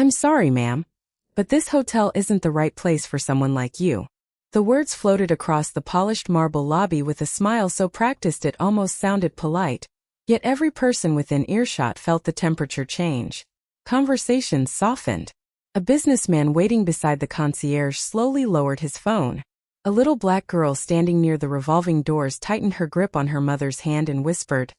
"I'm sorry, ma'am, but this hotel isn't the right place for someone like you." The words floated across the polished marble lobby with a smile so practiced it almost sounded polite, yet every person within earshot felt the temperature change. Conversations softened. A businessman waiting beside the concierge slowly lowered his phone. A little black girl standing near the revolving doors tightened her grip on her mother's hand and whispered,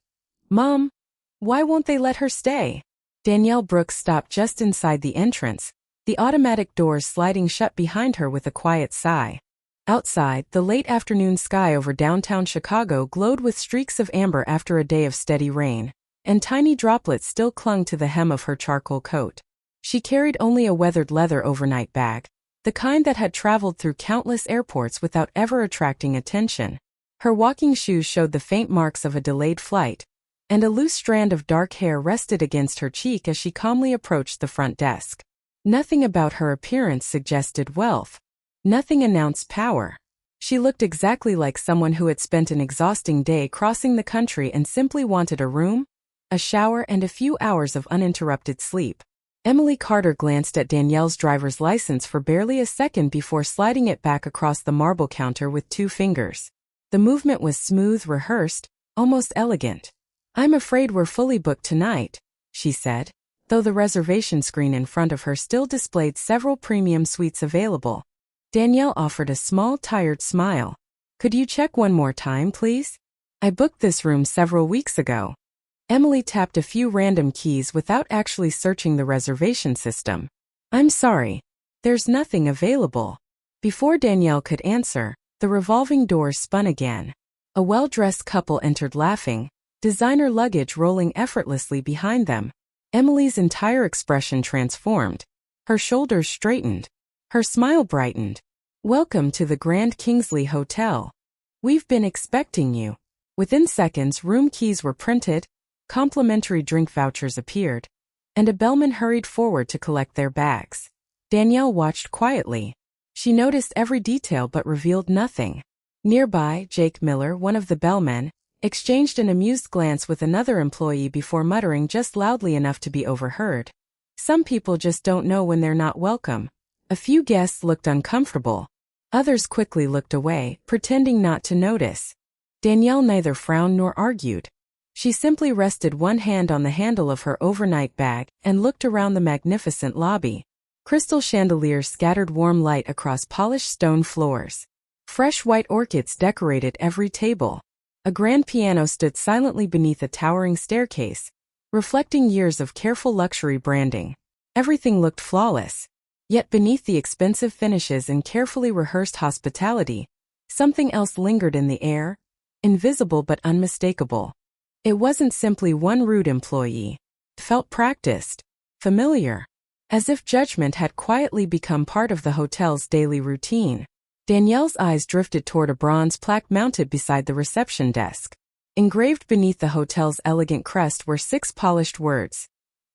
"Mom, why won't they let her stay?" Danielle Brooks stopped just inside the entrance, the automatic doors sliding shut behind her with a quiet sigh. Outside, the late afternoon sky over downtown Chicago glowed with streaks of amber after a day of steady rain, and tiny droplets still clung to the hem of her charcoal coat. She carried only a weathered leather overnight bag, the kind that had traveled through countless airports without ever attracting attention. Her walking shoes showed the faint marks of a delayed flight, and a loose strand of dark hair rested against her cheek as she calmly approached the front desk. Nothing about her appearance suggested wealth. Nothing announced power. She looked exactly like someone who had spent an exhausting day crossing the country and simply wanted a room, a shower, and a few hours of uninterrupted sleep. Emily Carter glanced at Danielle's driver's license for barely a second before sliding it back across the marble counter with 2 fingers. The movement was smooth, rehearsed, almost elegant. "I'm afraid we're fully booked tonight," she said, though the reservation screen in front of her still displayed several premium suites available. Danielle offered a small, tired smile. "Could you check one more time, please? I booked this room several weeks ago." Emily tapped a few random keys without actually searching the reservation system. "I'm sorry. There's nothing available." Before Danielle could answer, the revolving doors spun again. A well-dressed couple entered laughing, designer luggage rolling effortlessly behind them. Emily's entire expression transformed. Her shoulders straightened. Her smile brightened. "Welcome to the Grand Kingsley Hotel. We've been expecting you." Within seconds, room keys were printed, complimentary drink vouchers appeared, and a bellman hurried forward to collect their bags. Danielle watched quietly. She noticed every detail but revealed nothing. Nearby, Jake Miller, one of the bellmen, exchanged an amused glance with another employee before muttering just loudly enough to be overheard, "Some people just don't know when they're not welcome." A few guests looked uncomfortable. Others quickly looked away, pretending not to notice. Danielle neither frowned nor argued. She simply rested one hand on the handle of her overnight bag and looked around the magnificent lobby. Crystal chandeliers scattered warm light across polished stone floors. Fresh white orchids decorated every table. A grand piano stood silently beneath a towering staircase, reflecting years of careful luxury branding. Everything looked flawless. Yet beneath the expensive finishes and carefully rehearsed hospitality, something else lingered in the air, invisible but unmistakable. It wasn't simply one rude employee. It felt practiced, familiar, as if judgment had quietly become part of the hotel's daily routine. Danielle's eyes drifted toward a bronze plaque mounted beside the reception desk. Engraved beneath the hotel's elegant crest were 6 polished words: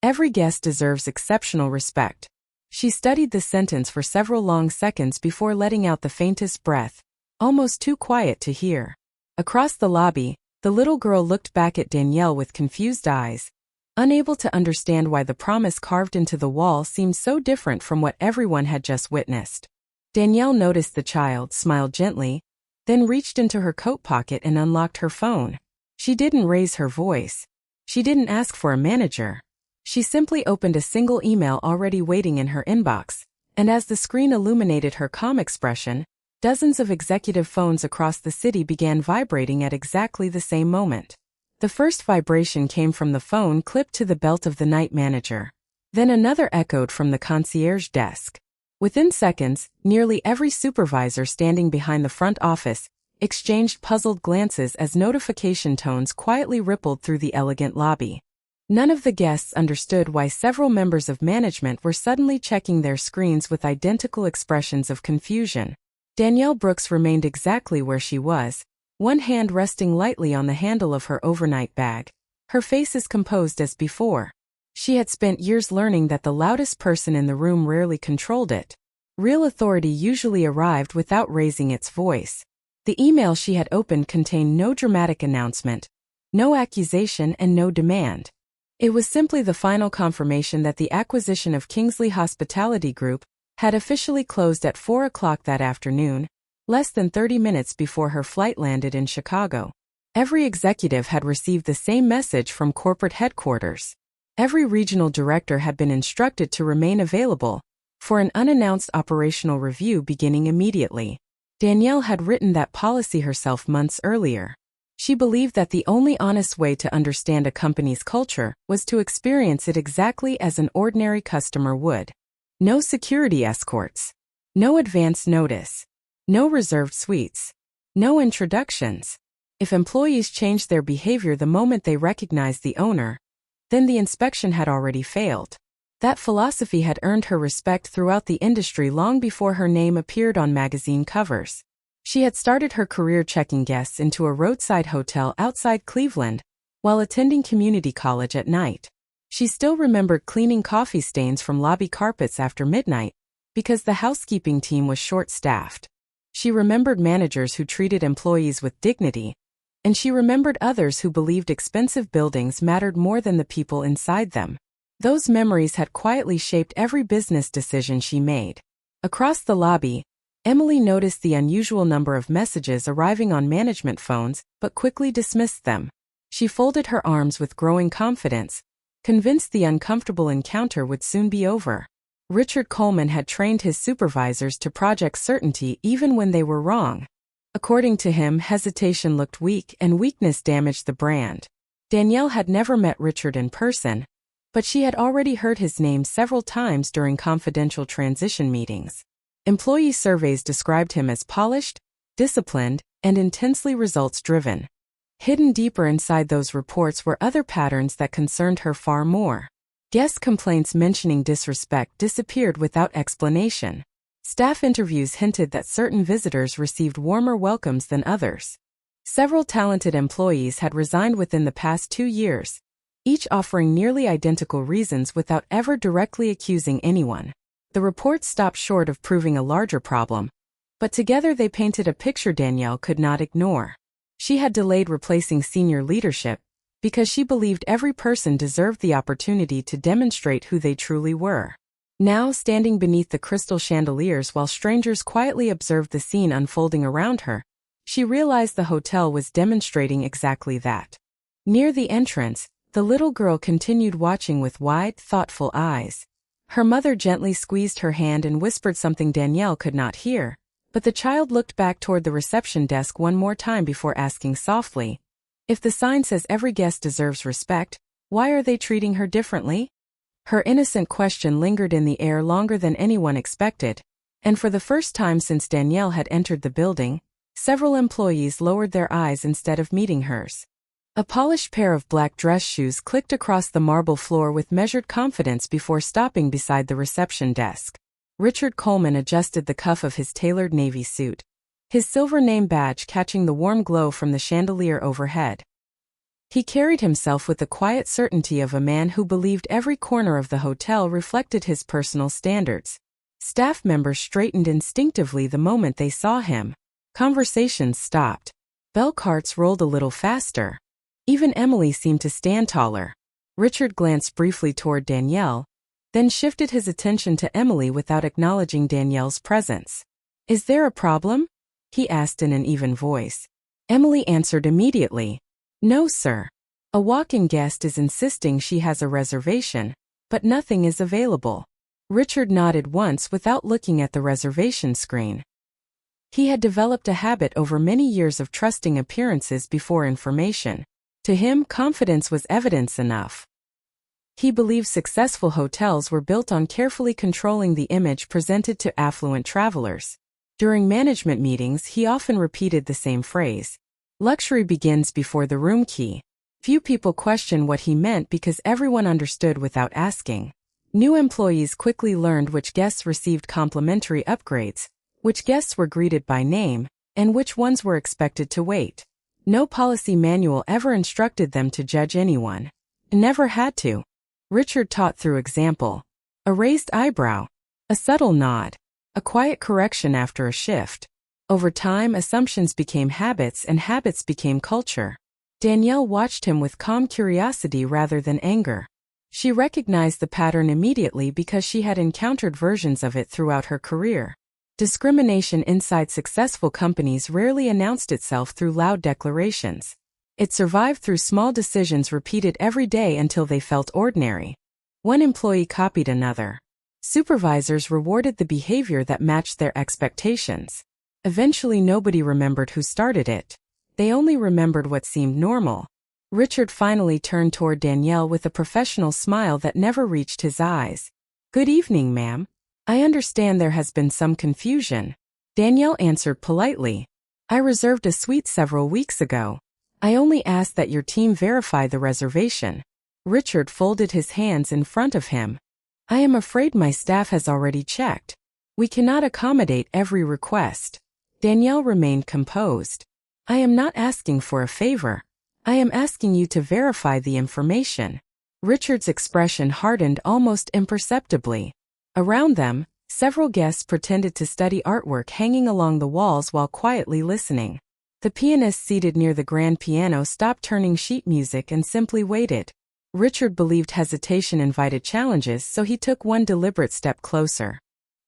"Every guest deserves exceptional respect." She studied the sentence for several long seconds before letting out the faintest breath, almost too quiet to hear. Across the lobby, the little girl looked back at Danielle with confused eyes, unable to understand why the promise carved into the wall seemed so different from what everyone had just witnessed. Danielle noticed the child, smiled gently, then reached into her coat pocket and unlocked her phone. She didn't raise her voice. She didn't ask for a manager. She simply opened a single email already waiting in her inbox, and as the screen illuminated her calm expression, dozens of executive phones across the city began vibrating at exactly the same moment. The first vibration came from the phone clipped to the belt of the night manager. Then another echoed from the concierge desk. Within seconds, nearly every supervisor standing behind the front office exchanged puzzled glances as notification tones quietly rippled through the elegant lobby. None of the guests understood why several members of management were suddenly checking their screens with identical expressions of confusion. Danielle Brooks remained exactly where she was, one hand resting lightly on the handle of her overnight bag, her face as composed as before. She had spent years learning that the loudest person in the room rarely controlled it. Real authority usually arrived without raising its voice. The email she had opened contained no dramatic announcement, no accusation, and no demand. It was simply the final confirmation that the acquisition of Kingsley Hospitality Group had officially closed at 4 o'clock that afternoon, less than 30 minutes before her flight landed in Chicago. Every executive had received the same message from corporate headquarters. Every regional director had been instructed to remain available for an unannounced operational review beginning immediately. Danielle had written that policy herself months earlier. She believed that the only honest way to understand a company's culture was to experience it exactly as an ordinary customer would. No security escorts. No advance notice. No reserved suites. No introductions. If employees changed their behavior the moment they recognized the owner, then the inspection had already failed. That philosophy had earned her respect throughout the industry long before her name appeared on magazine covers. She had started her career checking guests into a roadside hotel outside Cleveland while attending community college at night. She still remembered cleaning coffee stains from lobby carpets after midnight because the housekeeping team was short-staffed. She remembered managers who treated employees with dignity, and she remembered others who believed expensive buildings mattered more than the people inside them. Those memories had quietly shaped every business decision she made. Across the lobby, Emily noticed the unusual number of messages arriving on management phones, but quickly dismissed them. She folded her arms with growing confidence, convinced the uncomfortable encounter would soon be over. Richard Coleman had trained his supervisors to project certainty even when they were wrong. According to him, hesitation looked weak and weakness damaged the brand. Danielle had never met Richard in person, but she had already heard his name several times during confidential transition meetings. Employee surveys described him as polished, disciplined, and intensely results-driven. Hidden deeper inside those reports were other patterns that concerned her far more. Guest complaints mentioning disrespect disappeared without explanation. Staff interviews hinted that certain visitors received warmer welcomes than others. Several talented employees had resigned within the past 2 years, each offering nearly identical reasons without ever directly accusing anyone. The reports stopped short of proving a larger problem, but together they painted a picture Danielle could not ignore. She had delayed replacing senior leadership because she believed every person deserved the opportunity to demonstrate who they truly were. Now, standing beneath the crystal chandeliers while strangers quietly observed the scene unfolding around her, she realized the hotel was demonstrating exactly that. Near the entrance, the little girl continued watching with wide, thoughtful eyes. Her mother gently squeezed her hand and whispered something Danielle could not hear, but the child looked back toward the reception desk one more time before asking softly, "If the sign says every guest deserves respect, why are they treating her differently?" Her innocent question lingered in the air longer than anyone expected, and for the first time since Danielle had entered the building, several employees lowered their eyes instead of meeting hers. A polished pair of black dress shoes clicked across the marble floor with measured confidence before stopping beside the reception desk. Richard Coleman adjusted the cuff of his tailored navy suit, his silver name badge catching the warm glow from the chandelier overhead. He carried himself with the quiet certainty of a man who believed every corner of the hotel reflected his personal standards. Staff members straightened instinctively the moment they saw him. Conversations stopped. Bell carts rolled a little faster. Even Emily seemed to stand taller. Richard glanced briefly toward Danielle, then shifted his attention to Emily without acknowledging Danielle's presence. "Is there a problem?" he asked in an even voice. Emily answered immediately, "No, sir. A walk-in guest is insisting she has a reservation, but nothing is available." Richard nodded once without looking at the reservation screen. He had developed a habit over many years of trusting appearances before information. To him, confidence was evidence enough. He believed successful hotels were built on carefully controlling the image presented to affluent travelers. During management meetings, he often repeated the same phrase, "Luxury begins before the room key." Few people questioned what he meant because everyone understood without asking. New employees quickly learned which guests received complimentary upgrades, which guests were greeted by name, and which ones were expected to wait. No policy manual ever instructed them to judge anyone. Never had to. Richard taught through example. A raised eyebrow, a subtle nod, a quiet correction after a shift. Over time, assumptions became habits and habits became culture. Danielle watched him with calm curiosity rather than anger. She recognized the pattern immediately because she had encountered versions of it throughout her career. Discrimination inside successful companies rarely announced itself through loud declarations. It survived through small decisions repeated every day until they felt ordinary. One employee copied another. Supervisors rewarded the behavior that matched their expectations. Eventually nobody remembered who started it. They only remembered what seemed normal. Richard finally turned toward Danielle with a professional smile that never reached his eyes. "Good evening, ma'am. I understand there has been some confusion." Danielle answered politely. "I reserved a suite several weeks ago. I only asked that your team verify the reservation." Richard folded his hands in front of him. "I am afraid my staff has already checked. We cannot accommodate every request." Danielle remained composed. "I am not asking for a favor. I am asking you to verify the information." Richard's expression hardened almost imperceptibly. Around them, several guests pretended to study artwork hanging along the walls while quietly listening. The pianist seated near the grand piano stopped turning sheet music and simply waited. Richard believed hesitation invited challenges, so he took one deliberate step closer.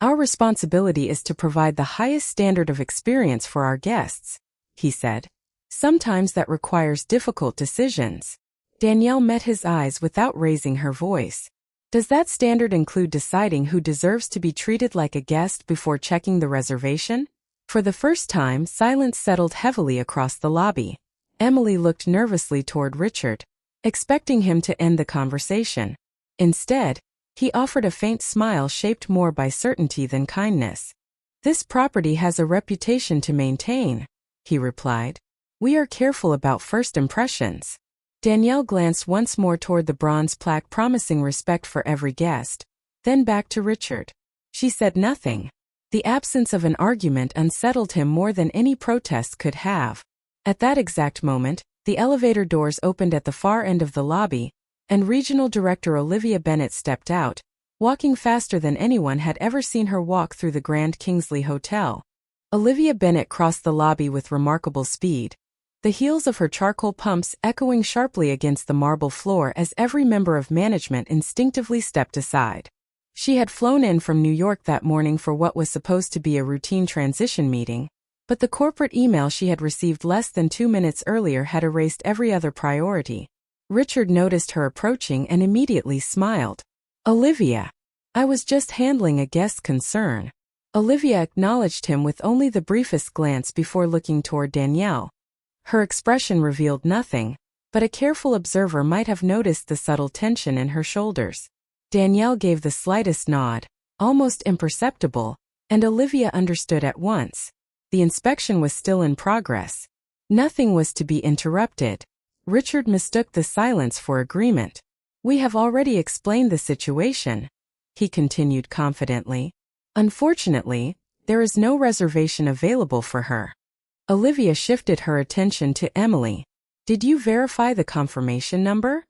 "Our responsibility is to provide the highest standard of experience for our guests," he said. "Sometimes that requires difficult decisions." Danielle met his eyes without raising her voice. "Does that standard include deciding who deserves to be treated like a guest before checking the reservation?" For the first time, silence settled heavily across the lobby. Emily looked nervously toward Richard, expecting him to end the conversation. Instead, he offered a faint smile shaped more by certainty than kindness. "This property has a reputation to maintain," he replied. "We are careful about first impressions." Danielle glanced once more toward the bronze plaque promising respect for every guest, then back to Richard. She said nothing. The absence of an argument unsettled him more than any protest could have. At that exact moment, the elevator doors opened at the far end of the lobby, and Regional Director Olivia Bennett stepped out, walking faster than anyone had ever seen her walk through the Grand Kingsley Hotel. Olivia Bennett crossed the lobby with remarkable speed, the heels of her charcoal pumps echoing sharply against the marble floor as every member of management instinctively stepped aside. She had flown in from New York that morning for what was supposed to be a routine transition meeting, but the corporate email she had received less than 2 minutes earlier had erased every other priority. Richard noticed her approaching and immediately smiled. "Olivia. I was just handling a guest's concern." Olivia acknowledged him with only the briefest glance before looking toward Danielle. Her expression revealed nothing, but a careful observer might have noticed the subtle tension in her shoulders. Danielle gave the slightest nod, almost imperceptible, and Olivia understood at once. The inspection was still in progress. Nothing was to be interrupted. Richard mistook the silence for agreement. "We have already explained the situation," he continued confidently. "Unfortunately, there is no reservation available for her." Olivia shifted her attention to Emily. "Did you verify the confirmation number?"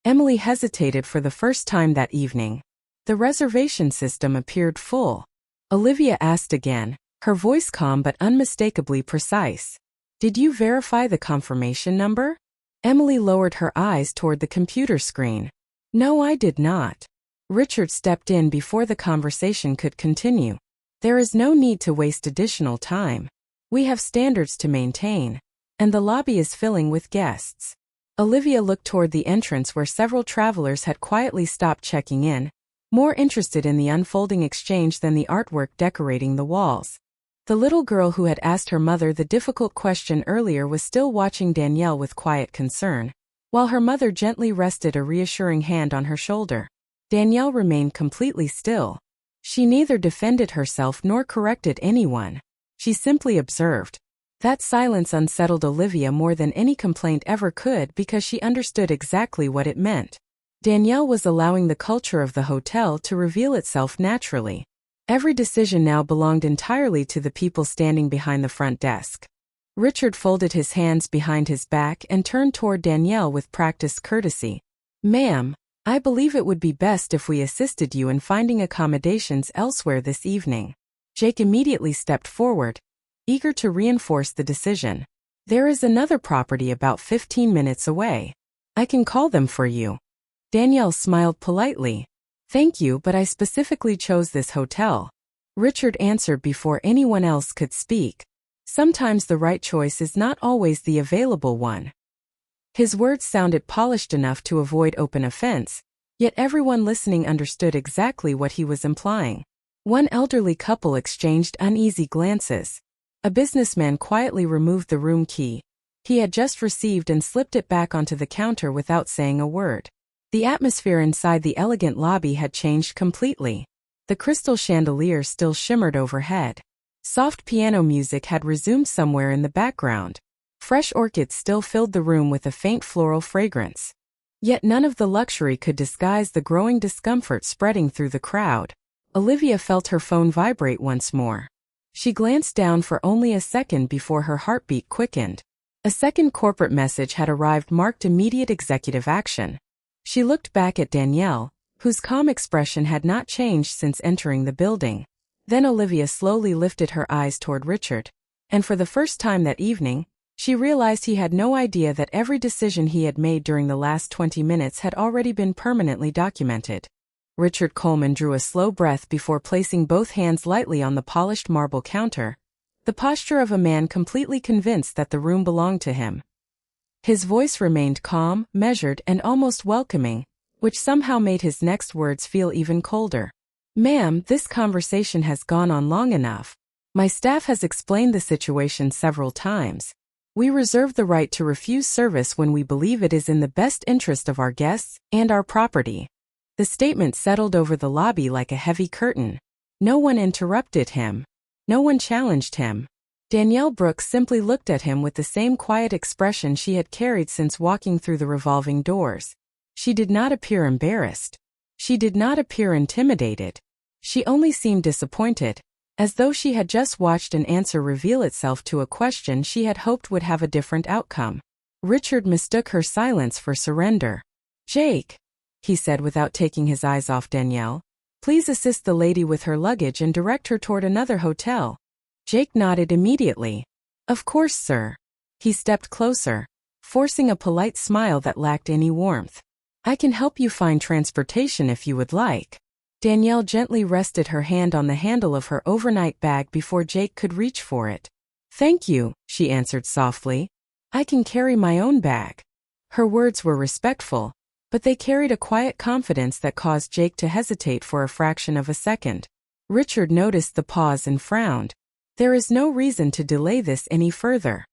Emily hesitated for the first time that evening. The reservation system appeared full. Olivia asked again, her voice calm but unmistakably precise. "Did you verify the confirmation number?" Emily lowered her eyes toward the computer screen. "No, I did not." Richard stepped in before the conversation could continue. "There is no need to waste additional time. We have standards to maintain, and the lobby is filling with guests." Olivia looked toward the entrance where several travelers had quietly stopped checking in, more interested in the unfolding exchange than the artwork decorating the walls. The little girl who had asked her mother the difficult question earlier was still watching Danielle with quiet concern, while her mother gently rested a reassuring hand on her shoulder. Danielle remained completely still. She neither defended herself nor corrected anyone. She simply observed. That silence unsettled Olivia more than any complaint ever could because she understood exactly what it meant. Danielle was allowing the culture of the hotel to reveal itself naturally. Every decision now belonged entirely to the people standing behind the front desk. Richard folded his hands behind his back and turned toward Danielle with practiced courtesy. "Ma'am, I believe it would be best if we assisted you in finding accommodations elsewhere this evening." Jake immediately stepped forward, eager to reinforce the decision. There is another property about 15 minutes away. I can call them for you. Danielle smiled politely. Thank you, but I specifically chose this hotel. Richard answered before anyone else could speak. Sometimes the right choice is not always the available one. His words sounded polished enough to avoid open offense, yet everyone listening understood exactly what he was implying. One elderly couple exchanged uneasy glances. A businessman quietly removed the room key he had just received and slipped it back onto the counter without saying a word. The atmosphere inside the elegant lobby had changed completely. The crystal chandelier still shimmered overhead. Soft piano music had resumed somewhere in the background. Fresh orchids still filled the room with a faint floral fragrance. Yet none of the luxury could disguise the growing discomfort spreading through the crowd. Olivia felt her phone vibrate once more. She glanced down for only a second before her heartbeat quickened. A second corporate message had arrived marked immediate executive action. She looked back at Danielle, whose calm expression had not changed since entering the building. Then Olivia slowly lifted her eyes toward Richard, and for the first time that evening, she realized he had no idea that every decision he had made during the last 20 minutes had already been permanently documented. Richard Coleman drew a slow breath before placing both hands lightly on the polished marble counter, the posture of a man completely convinced that the room belonged to him. His voice remained calm, measured, and almost welcoming, which somehow made his next words feel even colder. Ma'am, this conversation has gone on long enough. My staff has explained the situation several times. We reserve the right to refuse service when we believe it is in the best interest of our guests and our property. The statement settled over the lobby like a heavy curtain. No one interrupted him. No one challenged him. Danielle Brooks simply looked at him with the same quiet expression she had carried since walking through the revolving doors. She did not appear embarrassed. She did not appear intimidated. She only seemed disappointed, as though she had just watched an answer reveal itself to a question she had hoped would have a different outcome. Richard mistook her silence for surrender. Jake, he said without taking his eyes off Danielle, please assist the lady with her luggage and direct her toward another hotel. Jake nodded immediately. Of course, sir. He stepped closer, forcing a polite smile that lacked any warmth. I can help you find transportation if you would like. Danielle gently rested her hand on the handle of her overnight bag before Jake could reach for it. Thank you, she answered softly. I can carry my own bag. Her words were respectful, but they carried a quiet confidence that caused Jake to hesitate for a fraction of a second. Richard noticed the pause and frowned. There is no reason to delay this any further.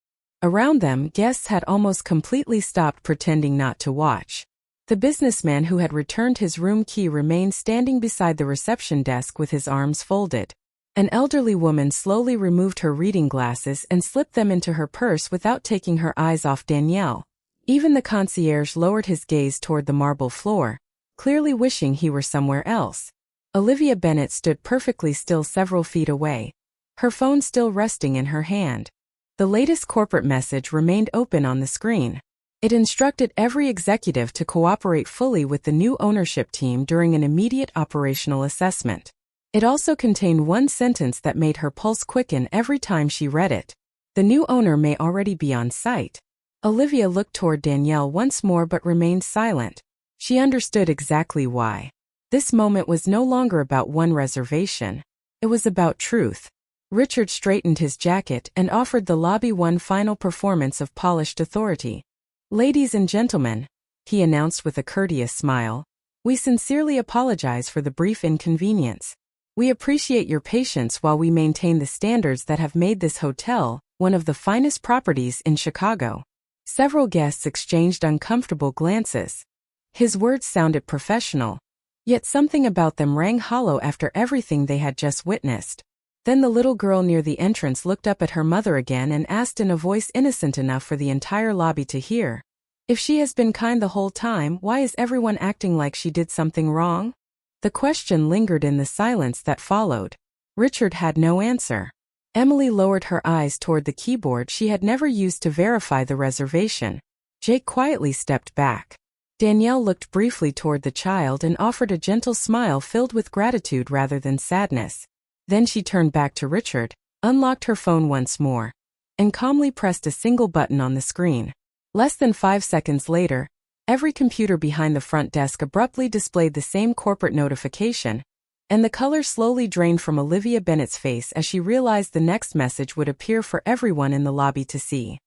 Around them, guests had almost completely stopped pretending not to watch. The businessman who had returned his room key remained standing beside the reception desk with his arms folded. An elderly woman slowly removed her reading glasses and slipped them into her purse without taking her eyes off Danielle. Even the concierge lowered his gaze toward the marble floor, clearly wishing he were somewhere else. Olivia Bennett stood perfectly still several feet away, her phone still resting in her hand. The latest corporate message remained open on the screen. It instructed every executive to cooperate fully with the new ownership team during an immediate operational assessment. It also contained one sentence that made her pulse quicken every time she read it. The new owner may already be on site. Olivia looked toward Danielle once more but remained silent. She understood exactly why. This moment was no longer about one reservation. It was about truth. Richard straightened his jacket and offered the lobby one final performance of polished authority. Ladies and gentlemen, he announced with a courteous smile, we sincerely apologize for the brief inconvenience. We appreciate your patience while we maintain the standards that have made this hotel one of the finest properties in Chicago. Several guests exchanged uncomfortable glances. His words sounded professional, yet something about them rang hollow after everything they had just witnessed. Then the little girl near the entrance looked up at her mother again and asked in a voice innocent enough for the entire lobby to hear, if she has been kind the whole time, why is everyone acting like she did something wrong? The question lingered in the silence that followed. Richard had no answer. Emily lowered her eyes toward the keyboard she had never used to verify the reservation. Jake quietly stepped back. Danielle looked briefly toward the child and offered a gentle smile filled with gratitude rather than sadness. Then she turned back to Richard, unlocked her phone once more, and calmly pressed a single button on the screen. Less than 5 seconds later, every computer behind the front desk abruptly displayed the same corporate notification, and the color slowly drained from Olivia Bennett's face as she realized the next message would appear for everyone in the lobby to see.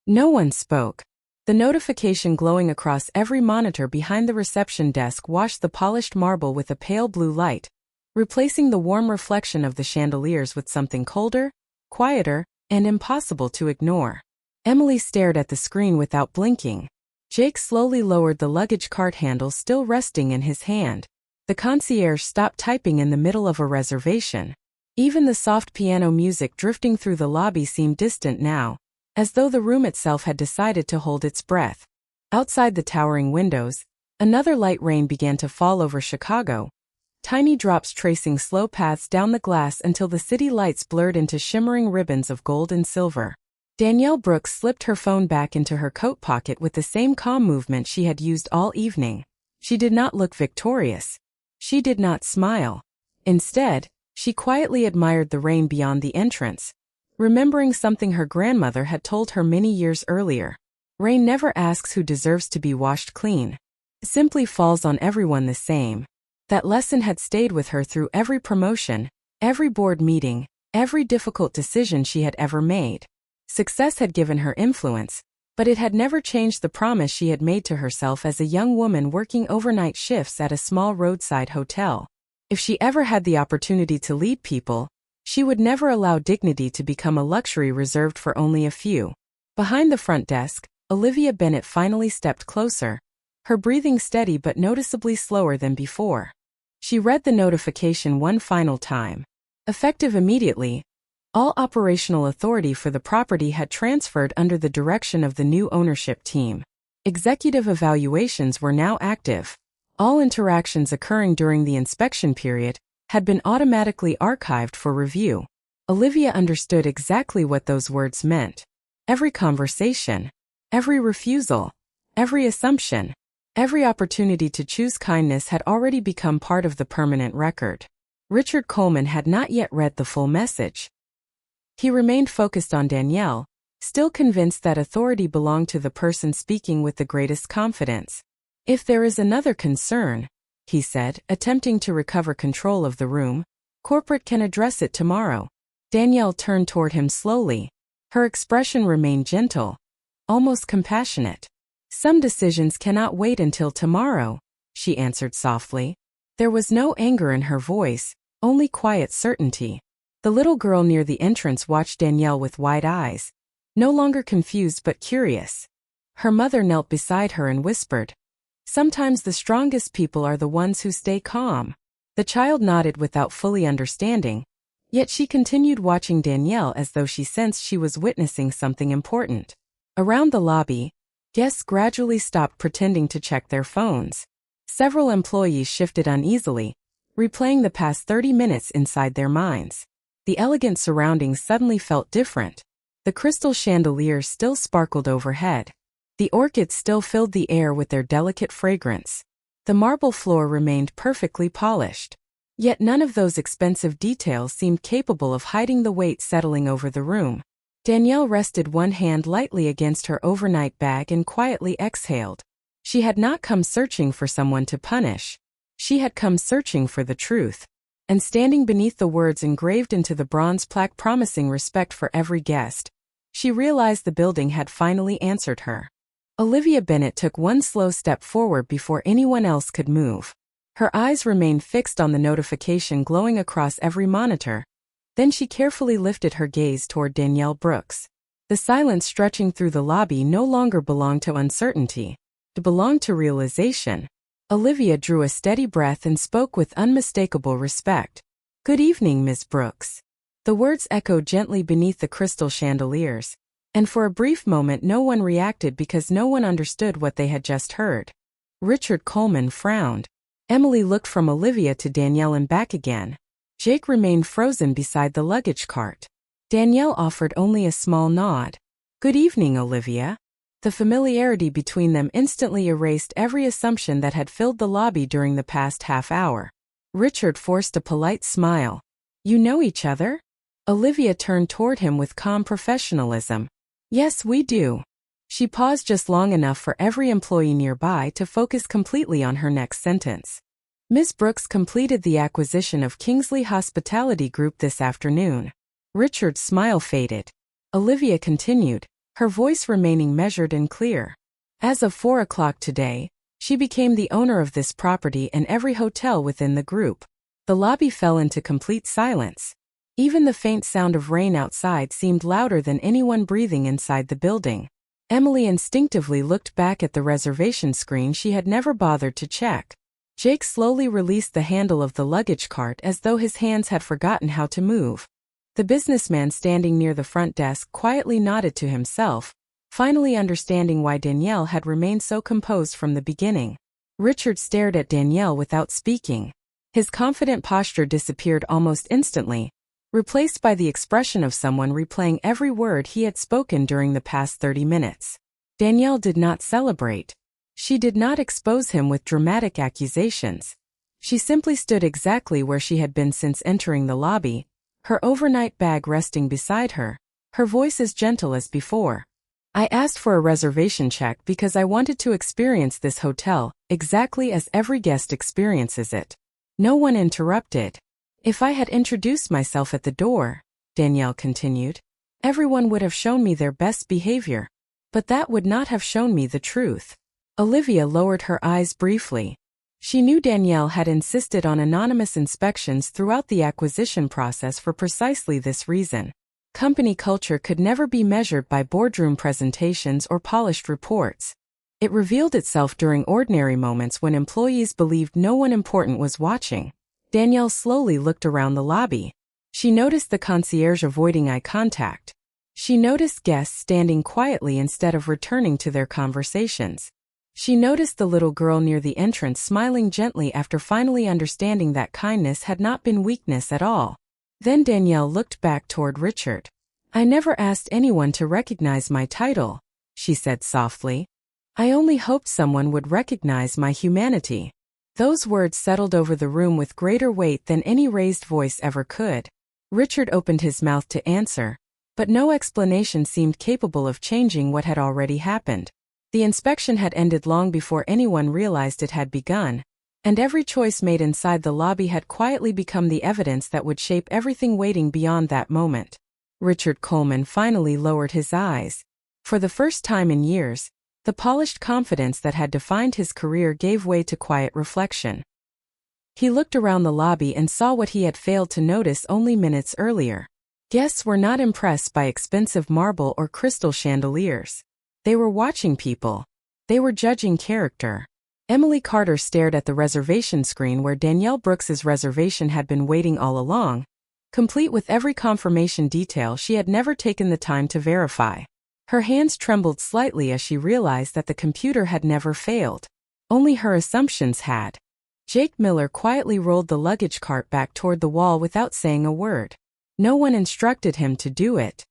No one spoke. The notification glowing across every monitor behind the reception desk washed the polished marble with a pale blue light, replacing the warm reflection of the chandeliers with something colder, quieter, and impossible to ignore. Emily stared at the screen without blinking. Jake slowly lowered the luggage cart handle still resting in his hand. The concierge stopped typing in the middle of a reservation. Even the soft piano music drifting through the lobby seemed distant now, as though the room itself had decided to hold its breath. Outside the towering windows, another light rain began to fall over Chicago, tiny drops tracing slow paths down the glass until the city lights blurred into shimmering ribbons of gold and silver. Danielle Brooks slipped her phone back into her coat pocket with the same calm movement she had used all evening. She did not look victorious. She did not smile. Instead, she quietly admired the rain beyond the entrance, remembering something her grandmother had told her many years earlier. Rain never asks who deserves to be washed clean. It simply falls on everyone the same. That lesson had stayed with her through every promotion, every board meeting, every difficult decision she had ever made. Success had given her influence, but it had never changed the promise she had made to herself as a young woman working overnight shifts at a small roadside hotel. If she ever had the opportunity to lead people, she would never allow dignity to become a luxury reserved for only a few. Behind the front desk, Olivia Bennett finally stepped closer, her breathing steady but noticeably slower than before. She read the notification one final time. Effective immediately, all operational authority for the property had transferred under the direction of the new ownership team. Executive evaluations were now active. All interactions occurring during the inspection period had been automatically archived for review. Olivia understood exactly what those words meant. Every conversation, every refusal, every assumption, every opportunity to choose kindness had already become part of the permanent record. Richard Coleman had not yet read the full message. He remained focused on Danielle, still convinced that authority belonged to the person speaking with the greatest confidence. "If there is another concern," he said, attempting to recover control of the room, "corporate can address it tomorrow." Danielle turned toward him slowly. Her expression remained gentle, almost compassionate. "Some decisions cannot wait until tomorrow," she answered softly. There was no anger in her voice, only quiet certainty. The little girl near the entrance watched Danielle with wide eyes, no longer confused but curious. Her mother knelt beside her and whispered, "Sometimes the strongest people are the ones who stay calm." The child nodded without fully understanding, yet she continued watching Danielle as though she sensed she was witnessing something important. Around the lobby, guests gradually stopped pretending to check their phones. Several employees shifted uneasily, replaying the past 30 minutes inside their minds. The elegant surroundings suddenly felt different. The crystal chandeliers still sparkled overhead. The orchids still filled the air with their delicate fragrance. The marble floor remained perfectly polished. Yet none of those expensive details seemed capable of hiding the weight settling over the room. Danielle rested one hand lightly against her overnight bag and quietly exhaled. She had not come searching for someone to punish. She had come searching for the truth. And standing beneath the words engraved into the bronze plaque promising respect for every guest, she realized the building had finally answered her. Olivia Bennett took one slow step forward before anyone else could move. Her eyes remained fixed on the notification glowing across every monitor. Then she carefully lifted her gaze toward Danielle Brooks. The silence stretching through the lobby no longer belonged to uncertainty. It belonged to realization. Olivia drew a steady breath and spoke with unmistakable respect. "Good evening, Miss Brooks." The words echoed gently beneath the crystal chandeliers, and for a brief moment no one reacted because no one understood what they had just heard. Richard Coleman frowned. Emily looked from Olivia to Danielle and back again. Jake remained frozen beside the luggage cart. Danielle offered only a small nod. "Good evening, Olivia." The familiarity between them instantly erased every assumption that had filled the lobby during the past half hour. Richard forced a polite smile. "You know each other?" Olivia turned toward him with calm professionalism. Yes, we do. She paused just long enough for every employee nearby to focus completely on her next sentence. Ms. Brooks completed the acquisition of Kingsley Hospitality Group this afternoon. Richard's smile faded. Olivia continued, her voice remaining measured and clear. As of 4 o'clock today, she became the owner of this property and every hotel within the group. The lobby fell into complete silence. Even the faint sound of rain outside seemed louder than anyone breathing inside the building. Emily instinctively looked back at the reservation screen she had never bothered to check. Jake slowly released the handle of the luggage cart as though his hands had forgotten how to move. The businessman standing near the front desk quietly nodded to himself, finally understanding why Danielle had remained so composed from the beginning. Richard stared at Danielle without speaking. His confident posture disappeared almost instantly, replaced by the expression of someone replaying every word he had spoken during the past 30 minutes. Danielle did not celebrate. She did not expose him with dramatic accusations. She simply stood exactly where she had been since entering the lobby, her overnight bag resting beside her, her voice as gentle as before. I asked for a reservation check because I wanted to experience this hotel exactly as every guest experiences it. No one interrupted. If I had introduced myself at the door, Danielle continued, everyone would have shown me their best behavior. But that would not have shown me the truth. Olivia lowered her eyes briefly. She knew Danielle had insisted on anonymous inspections throughout the acquisition process for precisely this reason. Company culture could never be measured by boardroom presentations or polished reports. It revealed itself during ordinary moments when employees believed no one important was watching. Danielle slowly looked around the lobby. She noticed the concierge avoiding eye contact. She noticed guests standing quietly instead of returning to their conversations. She noticed the little girl near the entrance smiling gently after finally understanding that kindness had not been weakness at all. Then Danielle looked back toward Richard. I never asked anyone to recognize my title, she said softly. I only hoped someone would recognize my humanity. Those words settled over the room with greater weight than any raised voice ever could. Richard opened his mouth to answer, but no explanation seemed capable of changing what had already happened. The inspection had ended long before anyone realized it had begun, and every choice made inside the lobby had quietly become the evidence that would shape everything waiting beyond that moment. Richard Coleman finally lowered his eyes. For the first time in years, the polished confidence that had defined his career gave way to quiet reflection. He looked around the lobby and saw what he had failed to notice only minutes earlier. Guests were not impressed by expensive marble or crystal chandeliers. They were watching people. They were judging character. Emily Carter stared at the reservation screen where Danielle Brooks's reservation had been waiting all along, complete with every confirmation detail she had never taken the time to verify. Her hands trembled slightly as she realized that the computer had never failed. Only her assumptions had. Jake Miller quietly rolled the luggage cart back toward the wall without saying a word. No one instructed him to do it.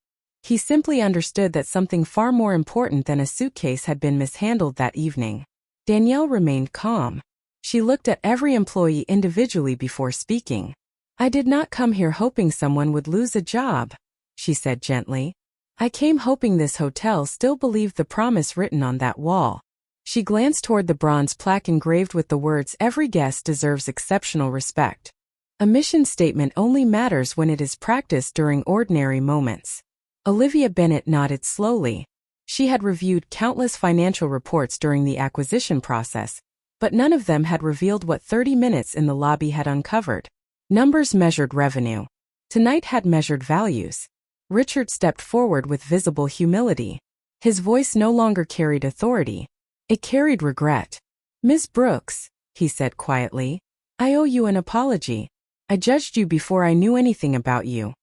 He simply understood that something far more important than a suitcase had been mishandled that evening. Danielle remained calm. She looked at every employee individually before speaking. I did not come here hoping someone would lose a job, she said gently. I came hoping this hotel still believed the promise written on that wall. She glanced toward the bronze plaque engraved with the words, every guest deserves exceptional respect. A mission statement only matters when it is practiced during ordinary moments. Olivia Bennett nodded slowly. She had reviewed countless financial reports during the acquisition process, but none of them had revealed what 30 minutes in the lobby had uncovered. Numbers measured revenue. Tonight had measured values. Richard stepped forward with visible humility. His voice no longer carried authority. It carried regret. Ms. Brooks, he said quietly, I owe you an apology. I judged you before I knew anything about you.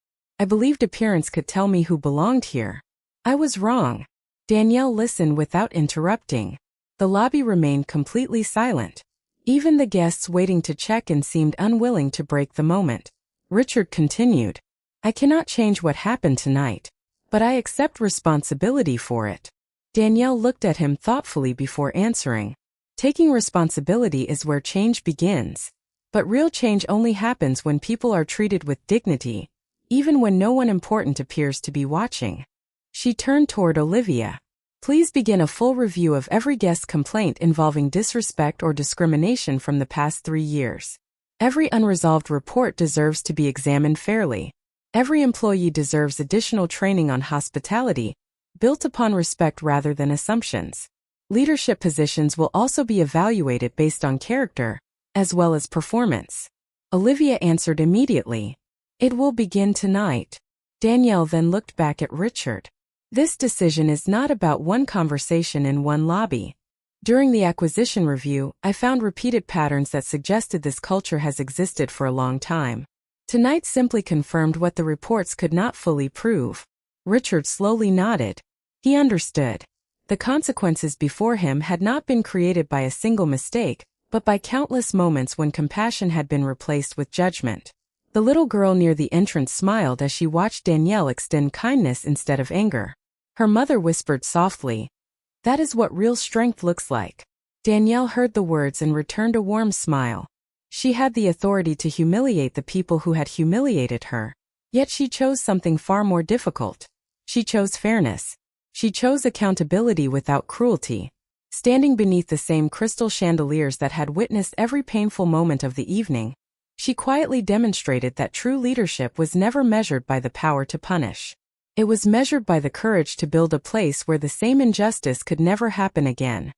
I believed appearance could tell me who belonged here. I was wrong. Danielle listened without interrupting. The lobby remained completely silent. Even the guests waiting to check in seemed unwilling to break the moment. Richard continued. I cannot change what happened tonight, but I accept responsibility for it. Danielle looked at him thoughtfully before answering. Taking responsibility is where change begins. But real change only happens when people are treated with dignity, even when no one important appears to be watching. She turned toward Olivia. Please begin a full review of every guest complaint involving disrespect or discrimination from the past 3 years. Every unresolved report deserves to be examined fairly. Every employee deserves additional training on hospitality, built upon respect rather than assumptions. Leadership positions will also be evaluated based on character, as well as performance. Olivia answered immediately. It will begin tonight. Danielle then looked back at Richard. This decision is not about one conversation in one lobby. During the acquisition review, I found repeated patterns that suggested this culture has existed for a long time. Tonight simply confirmed what the reports could not fully prove. Richard slowly nodded. He understood. The consequences before him had not been created by a single mistake, but by countless moments when compassion had been replaced with judgment. The little girl near the entrance smiled as she watched Danielle extend kindness instead of anger. Her mother whispered softly, "That is what real strength looks like." Danielle heard the words and returned a warm smile. She had the authority to humiliate the people who had humiliated her. Yet she chose something far more difficult. She chose fairness. She chose accountability without cruelty. Standing beneath the same crystal chandeliers that had witnessed every painful moment of the evening, she quietly demonstrated that true leadership was never measured by the power to punish. It was measured by the courage to build a place where the same injustice could never happen again.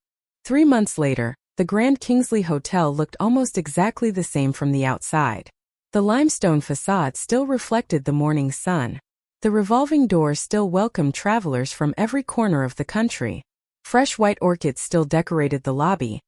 3 months later, the Grand Kingsley Hotel looked almost exactly the same from the outside. The limestone facade still reflected the morning sun. The revolving doors still welcomed travelers from every corner of the country. Fresh white orchids still decorated the lobby,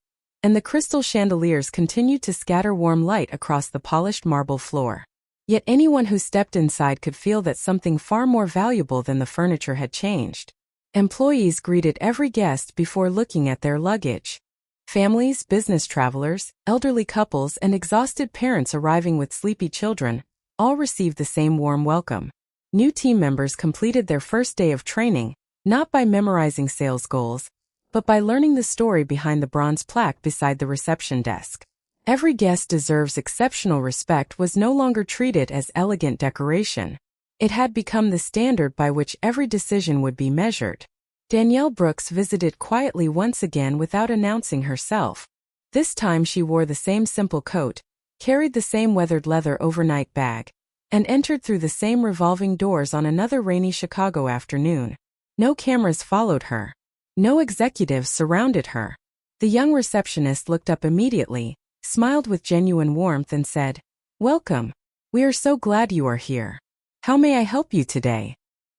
and the crystal chandeliers continued to scatter warm light across the polished marble floor. Yet anyone who stepped inside could feel that something far more valuable than the furniture had changed. Employees greeted every guest before looking at their luggage. Families, business travelers, elderly couples, and exhausted parents arriving with sleepy children all received the same warm welcome. New team members completed their first day of training, not by memorizing sales goals, but by learning the story behind the bronze plaque beside the reception desk. Every guest deserves exceptional respect was no longer treated as elegant decoration. It had become the standard by which every decision would be measured. Danielle Brooks visited quietly once again without announcing herself. This time she wore the same simple coat, carried the same weathered leather overnight bag, and entered through the same revolving doors on another rainy Chicago afternoon. No cameras followed her. No executives surrounded her. The young receptionist looked up immediately, smiled with genuine warmth and said, "Welcome. We are so glad you are here. How may I help you today?"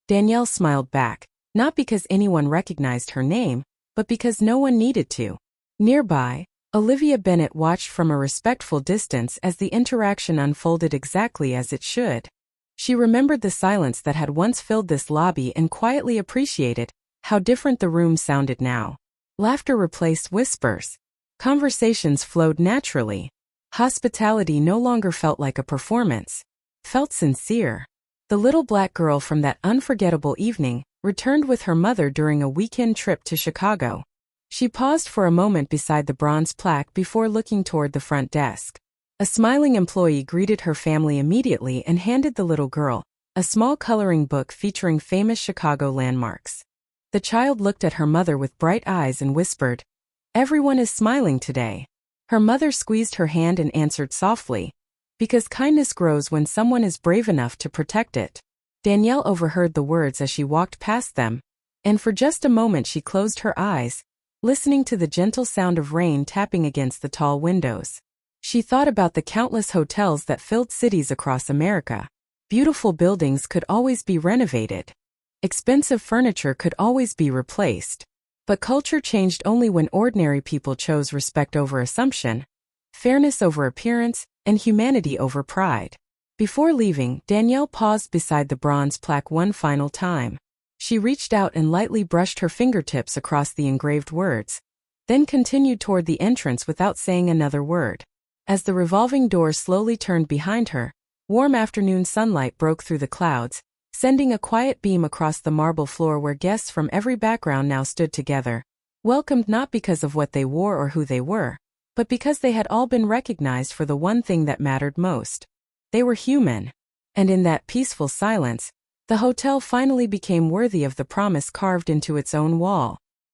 Danielle smiled back, not because anyone recognized her name, but because no one needed to. Nearby, Olivia Bennett watched from a respectful distance as the interaction unfolded exactly as it should. She remembered the silence that had once filled this lobby and quietly appreciated how different the room sounded now. Laughter replaced whispers. Conversations flowed naturally. Hospitality no longer felt like a performance, felt sincere. The little black girl from that unforgettable evening returned with her mother during a weekend trip to Chicago. She paused for a moment beside the bronze plaque before looking toward the front desk. A smiling employee greeted her family immediately and handed the little girl a small coloring book featuring famous Chicago landmarks. The child looked at her mother with bright eyes and whispered, "Everyone is smiling today." Her mother squeezed her hand and answered softly, "Because kindness grows when someone is brave enough to protect it." Danielle overheard the words as she walked past them, and for just a moment she closed her eyes, listening to the gentle sound of rain tapping against the tall windows. She thought about the countless hotels that filled cities across America. Beautiful buildings could always be renovated. Expensive furniture could always be replaced. But culture changed only when ordinary people chose respect over assumption, fairness over appearance, and humanity over pride. Before leaving, Danielle paused beside the bronze plaque one final time. She reached out and lightly brushed her fingertips across the engraved words, then continued toward the entrance without saying another word. As the revolving doors slowly turned behind her, warm afternoon sunlight broke through the clouds, sending a quiet beam across the marble floor where guests from every background now stood together, welcomed not because of what they wore or who they were, but because they had all been recognized for the one thing that mattered most. They were human. And in that peaceful silence, the hotel finally became worthy of the promise carved into its own wall.